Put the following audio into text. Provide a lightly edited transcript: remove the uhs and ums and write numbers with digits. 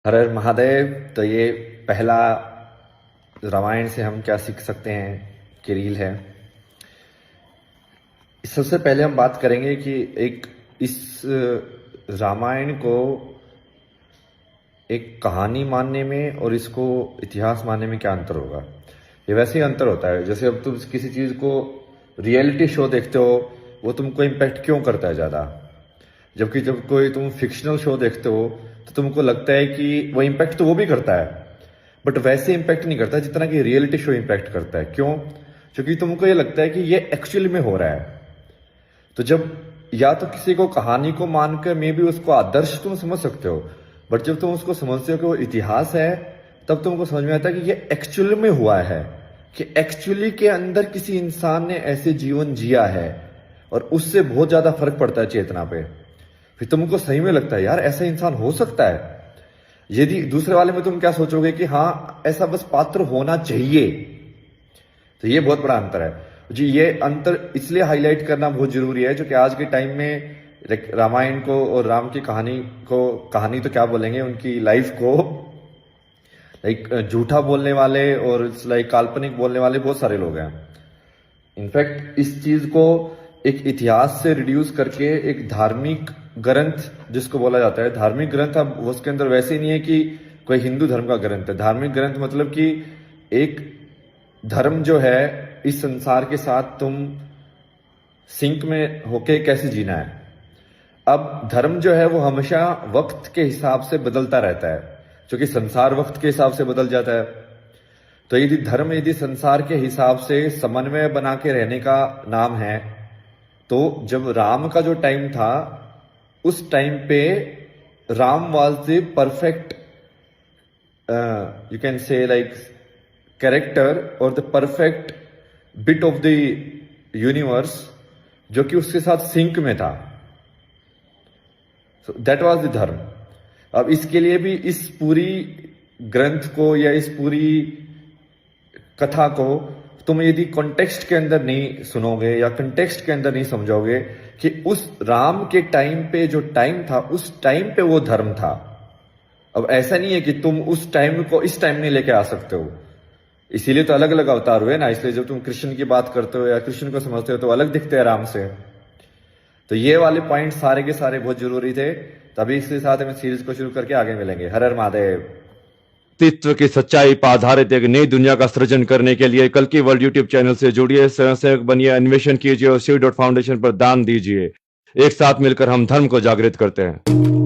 हर हर महादेव। तो ये पहला रामायण से हम क्या सीख सकते हैं कि रील है। सबसे पहले हम बात करेंगे कि एक इस रामायण को एक कहानी मानने में और इसको इतिहास मानने में क्या अंतर होगा। ये वैसे ही अंतर होता है जैसे अब तुम किसी चीज को रियलिटी शो देखते हो, वो तुमको इम्पैक्ट क्यों करता है ज्यादा, जबकि जब कोई तुम फिक्शनल शो देखते हो तो तुमको लगता है कि वो इम्पैक्ट तो वो भी करता है बट वैसे इम्पैक्ट नहीं करता जितना कि रियलिटी शो इम्पैक्ट करता है। क्यों? क्योंकि तुमको ये लगता है कि ये एक्चुअली में हो रहा है। तो जब या तो किसी को कहानी को मानकर मे भी उसको आदर्श तुम समझ सकते हो, बट जब तुम उसको समझते हो कि वो इतिहास है तब तुमको समझ में आता है कि ये एक्चुअल में हुआ है, कि एक्चुअली के अंदर किसी इंसान ने ऐसे जीवन जिया है और उससे बहुत ज्यादा फर्क पड़ता है चेतना पे। फिर तुमको सही में लगता है यार ऐसा इंसान हो सकता है। यदि दूसरे वाले में तुम क्या सोचोगे कि हाँ ऐसा बस पात्र होना चाहिए। तो ये बहुत बड़ा अंतर है जी। ये अंतर इसलिए हाईलाइट करना बहुत जरूरी है जो कि आज के टाइम में रामायण को और राम की कहानी तो क्या बोलेंगे, उनकी लाइफ को झूठा बोलने वाले और काल्पनिक बोलने वाले बहुत सारे लोग हैं। इनफैक्ट इस चीज को एक इतिहास से रिड्यूस करके एक धार्मिक ग्रंथ जिसको बोला जाता है, धार्मिक ग्रंथ अब उसके अंदर वैसे ही नहीं है कि कोई हिंदू धर्म का ग्रंथ है। धार्मिक ग्रंथ मतलब कि एक धर्म जो है इस संसार के साथ तुम सिंक में होके कैसे जीना है। अब धर्म जो है वो हमेशा वक्त के हिसाब से बदलता रहता है, क्योंकि संसार वक्त के हिसाब से बदल जाता है। तो यदि संसार के हिसाब से समन्वय बना के रहने का नाम है, तो जब राम का जो टाइम था उस टाइम पे Ram was the perfect you can say character और the perfect bit of the universe जो कि उसके साथ सिंक में था। दैट वाज द धर्म। अब इसके लिए भी इस पूरी ग्रंथ को या इस पूरी कथा को तुम यदि कॉन्टेक्स्ट के अंदर नहीं सुनोगे या कॉन्टेक्स्ट के अंदर नहीं समझोगे कि उस राम के टाइम पे जो टाइम था उस टाइम पे वो धर्म था। अब ऐसा नहीं है कि तुम उस टाइम को इस टाइम नहीं लेके आ सकते हो, इसीलिए तो अलग अलग अवतार हुए ना। इसलिए जब तुम कृष्ण की बात करते हो या कृष्ण को समझते हो तो अलग दिखते हैं राम से। तो ये वाले पॉइंट सारे के सारे बहुत जरूरी थे। तभी इसके साथ हम सीरीज को शुरू करके आगे मिलेंगे। हर हर महादेव। अस्तित्व की सच्चाई पर आधारित एक नई दुनिया का सृजन करने के लिए कल की वर्ल्ड यूट्यूब चैनल से जुड़िए, स्वयंसेवक बनिए, अन्वेषण कीजिए और शिव.फाउंडेशन पर दान दीजिए। एक साथ मिलकर हम धर्म को जागृत करते हैं।